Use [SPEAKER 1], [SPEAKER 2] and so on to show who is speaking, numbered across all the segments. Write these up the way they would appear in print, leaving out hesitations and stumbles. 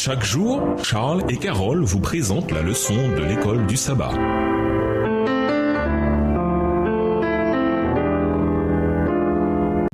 [SPEAKER 1] Chaque jour, Charles et Carole vous présentent la leçon de l'école du sabbat.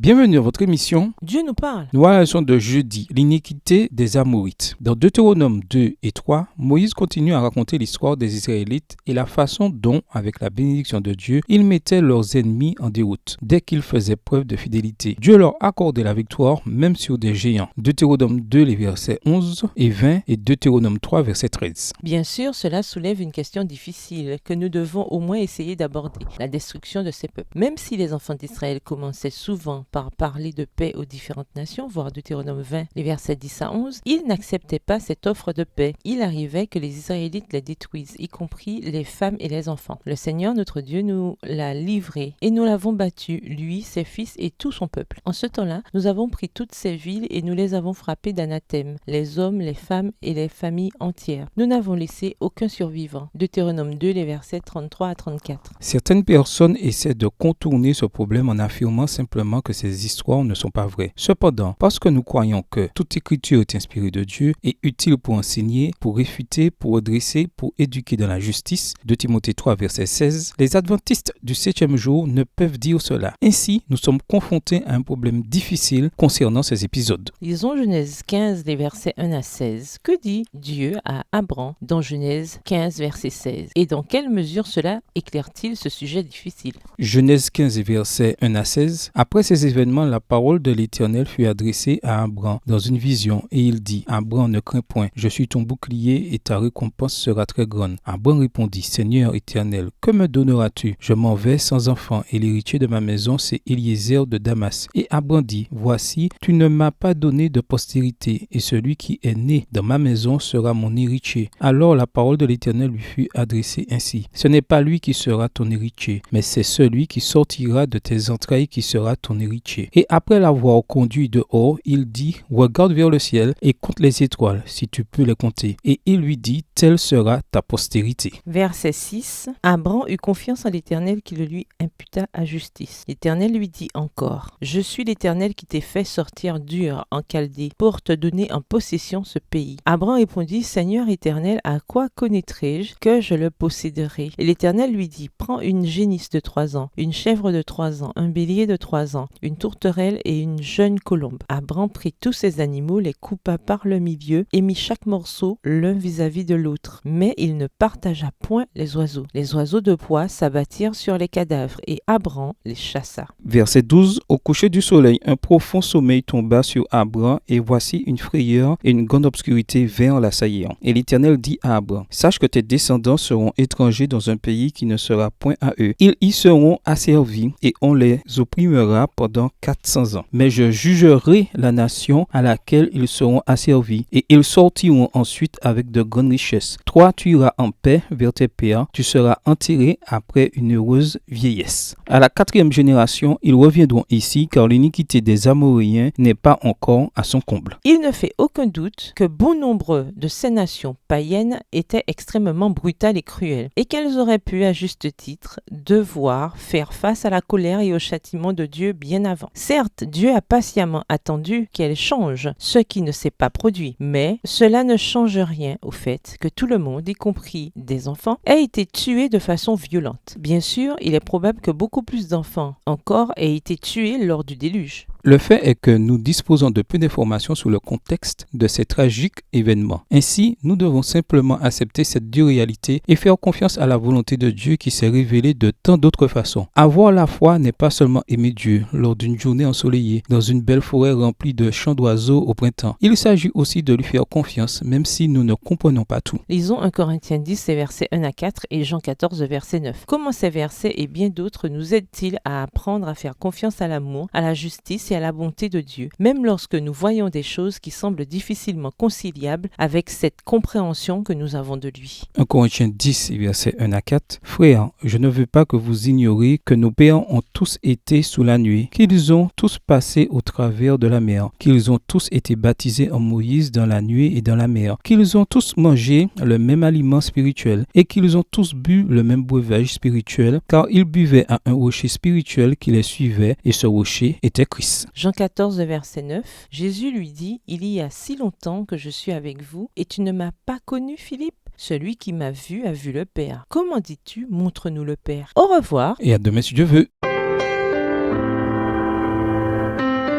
[SPEAKER 2] Bienvenue à votre émission.
[SPEAKER 3] Dieu nous parle.
[SPEAKER 2] Nous voyons la leçon de jeudi, l'iniquité des Amorites. Dans Deutéronome 2 et 3, Moïse continue à raconter l'histoire des Israélites et la façon dont, avec la bénédiction de Dieu, ils mettaient leurs ennemis en déroute dès qu'ils faisaient preuve de fidélité. Dieu leur accordait la victoire même sur des géants. Deutéronome 2, les versets 11 et 20 et Deutéronome 3, verset 13.
[SPEAKER 3] Bien sûr, cela soulève une question difficile que nous devons au moins essayer d'aborder, la destruction de ces peuples. Même si les enfants d'Israël commençaient souvent par parler de paix aux différentes nations, voire Deutéronome 20, les versets 10 à 11, ils n'acceptaient pas cette offre de paix. Il arrivait que les Israélites les détruisent, y compris les femmes et les enfants. Le Seigneur, notre Dieu, nous l'a livré et nous l'avons battu, lui, ses fils et tout son peuple. En ce temps-là, nous avons pris toutes ces villes et nous les avons frappées d'anathème, les hommes, les femmes et les familles entières. Nous n'avons laissé aucun survivant. Deutéronome 2, les versets 33 à 34.
[SPEAKER 2] Certaines personnes essaient de contourner ce problème en affirmant simplement que ces histoires ne sont pas vraies. Cependant, parce que nous croyons que toute écriture est inspirée de Dieu et utile pour enseigner, pour réfuter, pour redresser, pour éduquer dans la justice, de Timothée 3, verset 16, les adventistes du 7e jour ne peuvent dire cela. Ainsi, nous sommes confrontés à un problème difficile concernant ces épisodes.
[SPEAKER 3] Lisons Genèse 15, les versets 1 à 16. Que dit Dieu à Abraham dans Genèse 15, verset 16? Et dans quelle mesure cela éclaire-t-il ce sujet difficile?
[SPEAKER 2] Genèse 15, versets 1 à 16. Après ces événements, la parole de l'Éternel fut adressée à Abraham dans une vision, et il dit: Abraham, ne crains point, je suis ton bouclier et ta récompense sera très grande. Abraham répondit: Seigneur Éternel, que me donneras-tu? Je m'en vais sans enfant, et l'héritier de ma maison, c'est Eliezer de Damas. Et Abraham dit: Voici, tu ne m'as pas donné de postérité, et celui qui est né dans ma maison sera mon héritier. Alors la parole de l'Éternel lui fut adressée ainsi: Ce n'est pas lui qui sera ton héritier, mais c'est celui qui sortira de tes entrailles qui sera ton héritier. Et après l'avoir conduit dehors, il dit: Regarde vers le ciel et compte les étoiles, si tu peux les compter. Et il lui dit: Telle sera ta postérité.
[SPEAKER 3] Verset 6. Abraham eut confiance en l'Éternel qui le lui imputa à justice. L'Éternel lui dit encore: Je suis l'Éternel qui t'ai fait sortir d'Ur en Chaldée pour te donner en possession ce pays. Abraham répondit: Seigneur Éternel, à quoi connaîtrai-je que je le posséderai? Et l'Éternel lui dit: Prends une génisse de 3 ans, une chèvre de 3 ans, un bélier de 3 ans, une tourterelle et une jeune colombe. Abraham prit tous ces animaux, les coupa par le milieu et mit chaque morceau l'un vis-à-vis de l'autre. Mais il ne partagea point les oiseaux. Les oiseaux de proie s'abattirent sur les cadavres et Abraham les chassa.
[SPEAKER 2] Verset 12. Au coucher du soleil, un profond sommeil tomba sur Abraham, et voici une frayeur et une grande obscurité vinrent l'assaillir. Et l'Éternel dit à Abraham: Sache que tes descendants seront étrangers dans un pays qui ne sera point à eux. Ils y seront asservis et on les opprimera pendant 400 ans. Mais je jugerai la nation à laquelle ils seront asservis, et ils sortiront ensuite avec de grandes richesses. Toi, tu iras en paix vers tes pères, tu seras enterré après une heureuse vieillesse. À la 4e génération, ils reviendront ici, car l'iniquité des Amoréens n'est pas encore à son comble.
[SPEAKER 3] Il ne fait aucun doute que bon nombre de ces nations païennes étaient extrêmement brutales et cruelles, et qu'elles auraient pu, à juste titre, devoir faire face à la colère et au châtiment de Dieu bien avant. Certes, Dieu a patiemment attendu qu'elles changent, ce qui ne s'est pas produit, mais cela ne change rien au fait que tout le monde, y compris des enfants, a été tué de façon violente. Bien sûr, il est probable que beaucoup plus d'enfants encore aient été tués lors du déluge.
[SPEAKER 2] Le fait est que nous disposons de peu d'informations sur le contexte de ces tragiques événements. Ainsi, nous devons simplement accepter cette dure réalité et faire confiance à la volonté de Dieu qui s'est révélée de tant d'autres façons. Avoir la foi n'est pas seulement aimer Dieu lors d'une journée ensoleillée, dans une belle forêt remplie de chants d'oiseaux au printemps. Il s'agit aussi de lui faire confiance, même si nous ne comprenons pas tout.
[SPEAKER 3] Lisons 1 Corinthiens 10, versets 1 à 4 et Jean 14, verset 9. Comment ces versets et bien d'autres nous aident-ils à apprendre à faire confiance à l'amour, à la justice et à la bonté de Dieu, même lorsque nous voyons des choses qui semblent difficilement conciliables avec cette compréhension que nous avons de lui?
[SPEAKER 2] 1 Corinthiens 10, versets 1 à 4. Frères, je ne veux pas que vous ignoriez que nos pères ont tous été sous la nuée, qu'ils ont tous passé au travers de la mer, qu'ils ont tous été baptisés en Moïse dans la nuée et dans la mer, qu'ils ont tous mangé le même aliment spirituel et qu'ils ont tous bu le même breuvage spirituel, car ils buvaient à un rocher spirituel qui les suivait, et ce rocher était Christ. 6.
[SPEAKER 3] Jean 14, verset 9. Jésus lui dit, « Il y a si longtemps que je suis avec vous, et tu ne m'as pas connu, Philippe ? Celui qui m'a vu a vu le Père. Comment dis-tu, montre-nous le Père ? Au revoir. »
[SPEAKER 2] Et à demain si Dieu veut.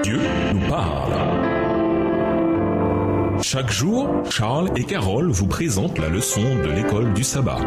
[SPEAKER 1] Dieu nous parle. Chaque jour, Charles et Carole vous présentent la leçon de l'école du sabbat.